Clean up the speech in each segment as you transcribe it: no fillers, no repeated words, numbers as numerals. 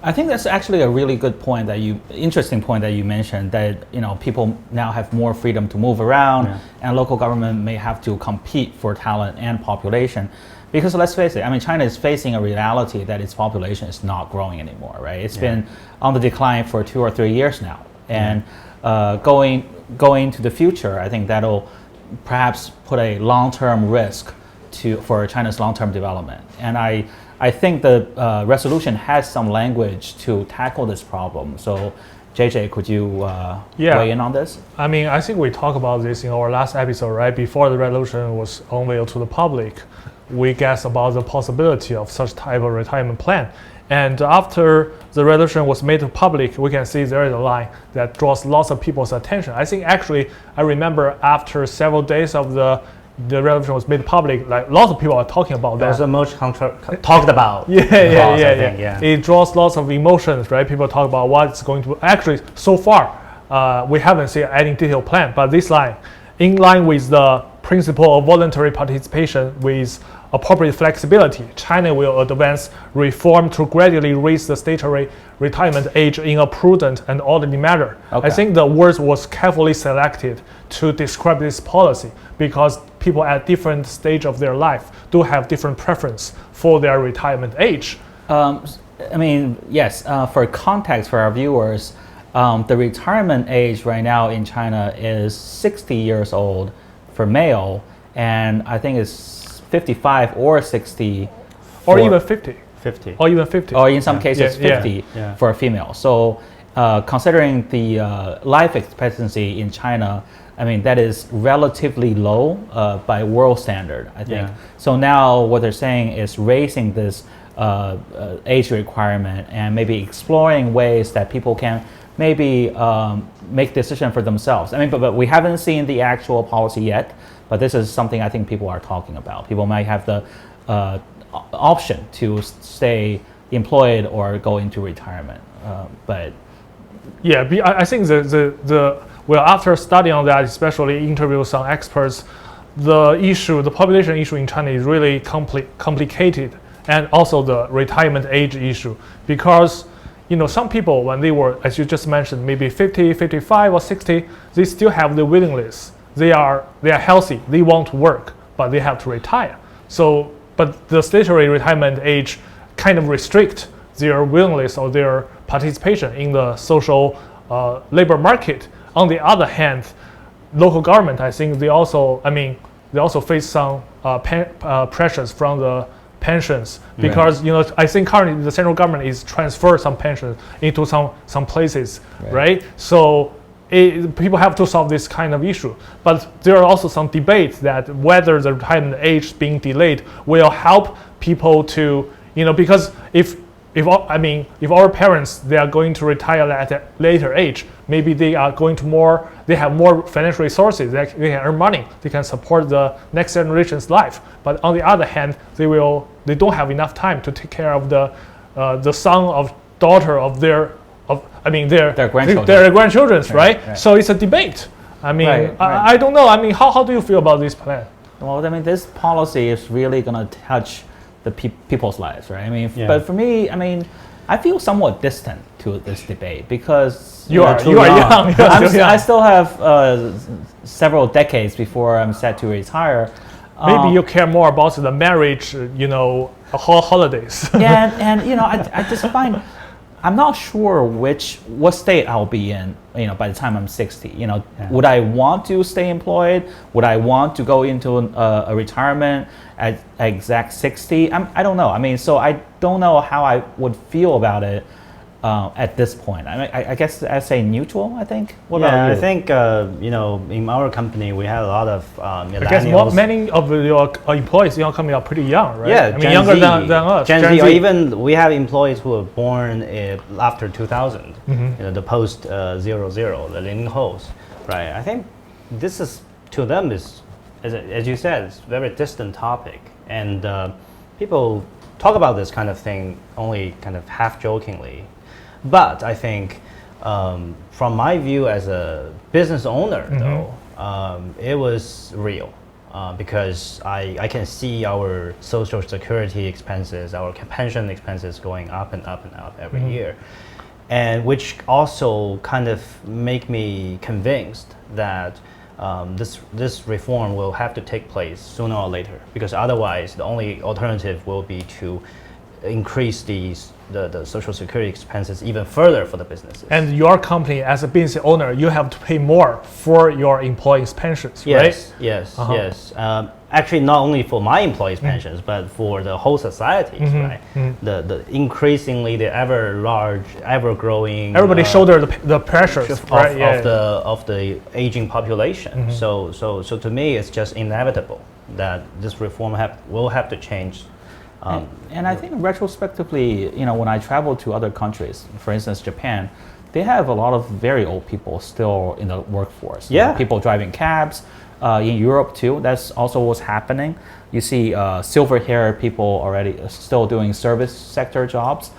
I think that's actually a really good point interesting point that you mentioned, that people now have more freedom to move around, and local government may have to compete for talent and population. Because let's face it, I mean, China is facing a reality that its population is not growing anymore, right? It's been on the decline for 2 or 3 years now, and going to the future, I think that'll perhaps put a long-term risk for China's long-term development. And I think the resolution has some language to tackle this problem. So, JJ, could you weigh in on this? I mean, I think we talked about this in our last episode, right? Before the resolution was unveiled to the public, we guessed about the possibility of such type of retirement plan. And after the resolution was made public, we can see there is a line that draws lots of people's attention. I think actually, I remember after several days of the resolution was made public, like lots of people are talking about that. That's the most talked about. Yeah. It draws lots of emotions, right? People talk about what's going to, actually, so far, we haven't seen any detailed plan, but this line, in line with the principle of voluntary participation with appropriate flexibility, China will advance reform to gradually raise the statutory retirement age in a prudent and orderly manner. I think the words was carefully selected to describe this policy because people at different stage of their life do have different preference for their retirement age. I mean, yes, for context for our viewers, the retirement age right now in China is 60 years old for male, and I think it's 55 or 60 or even 50 or even 50 or in some cases 50 for a female. So considering the life expectancy in China, I mean, that is relatively low by world standard, I think. So now what they're saying is raising this age requirement and maybe exploring ways that people can maybe make decision for themselves. I mean, but we haven't seen the actual policy yet, but this is something I think people are talking about. People might have the option to stay employed or go into retirement. But yeah, I think well, after studying on that, especially interview some experts, the population issue in China is really complicated, and also the retirement age issue, because some people, when they were, as you just mentioned, maybe 50, 55 or 60, they still have the willingness. They are healthy, they want to work, but they have to retire. So, but the statutory retirement age kind of restrict their willingness or their participation in the social labor market. On the other hand, local government, I think they also face some pressures from the pensions, because I think currently the central government is transfer some pensions into some places, right? So people have to solve this kind of issue. But there are also some debates that whether the retirement age being delayed will help people to, because if our parents, they are going to retire at a later age, maybe they have more financial resources, they can earn money, they can support the next generation's life. But on the other hand, they don't have enough time to take care of the son or daughter of their grandchildren, right? So it's a debate. I mean, I don't know. I mean, how do you feel about this plan? Well, I mean, this policy is really going to touch the people's lives, right? I mean, but for me, I mean, I feel somewhat distant to this debate because you are young. I still have several decades before I'm set to retire. Maybe you care more about the marriage, holidays. Yeah, and I just find I'm not sure what state I'll be in, by the time I'm 60. Would I want to stay employed? Would I want to go into a retirement at exact 60? I don't know. I mean, so I don't know how I would feel about it at this point. I mean, I guess I'd say neutral, I think. What about you? I think, in our company, we had a lot of millennials. I guess many of your employees in your company are pretty young, right? Yeah, I mean, younger than us. Gen Z, or even we have employees who were born after 2000, the post 00, the 00s, right? I think this is, to them, is, as you said, it's a very distant topic. And people talk about this kind of thing only kind of half-jokingly. But I think, from my view as a business owner, though, it was real. because I can see our social security expenses, our pension expenses going up and up and up every year, and which also kind of make me convinced that this reform will have to take place sooner or later, because otherwise the only alternative will be to increase the social security expenses even further for the businesses. And your company, as a business owner, you have to pay more for your employees' pensions, right? Yes. Actually, not only for my employees' pensions, but for the whole society, right? The increasingly the ever growing. Everybody shoulder the pressures of the aging population. So to me, it's just inevitable that this reform will have to change. And I think retrospectively, when I travel to other countries, for instance, Japan, they have a lot of very old people still in the workforce. Yeah. People driving cabs. In Europe too, that's also what's happening. You see silver-haired people already still doing service sector jobs.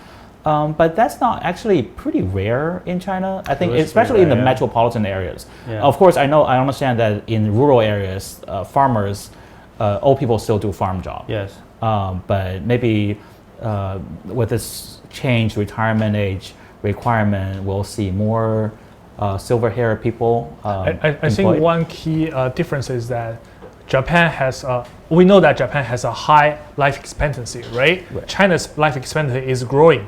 But that's not actually pretty rare in China. I think, especially in the metropolitan areas. Yeah. Of course, I understand that in rural areas, farmers, old people still do farm jobs. Yes. But maybe with this changed retirement age requirement, we'll see more silver-haired people. I think one key difference is that Japan has. We know that Japan has a high life expectancy, right? China's life expectancy is growing,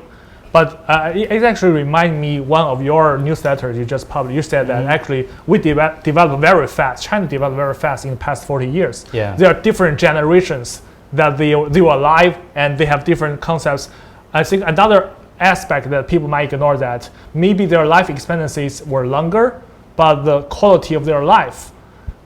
but it actually reminds me one of your newsletters you just published. You said that actually we develop very fast. China developed very fast in the past 40 years. Yeah. There are different generations that they were alive and they have different concepts. I think another aspect that people might ignore that maybe their life expectancies were longer, but the quality of their life,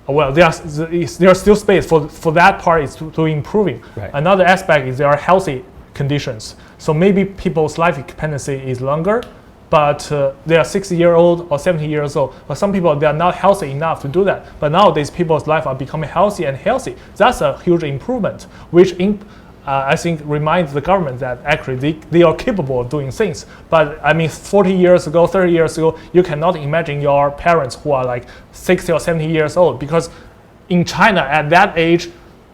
well, there's still space for that part is to improving. Right. Another aspect is there are healthy conditions. So maybe people's life expectancy is longer, but they are 60-year-old or 70 years old. But some people, they are not healthy enough to do that. But nowadays, people's life are becoming healthy and healthy. That's a huge improvement, which I think reminds the government that actually they are capable of doing things. But I mean, 40 years ago, 30 years ago, you cannot imagine your parents who are like 60 or 70 years old, because in China at that age,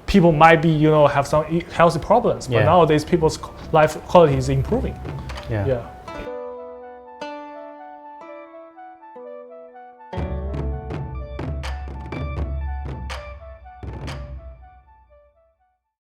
people might be, have some healthy problems. But nowadays, people's life quality is improving. Yeah.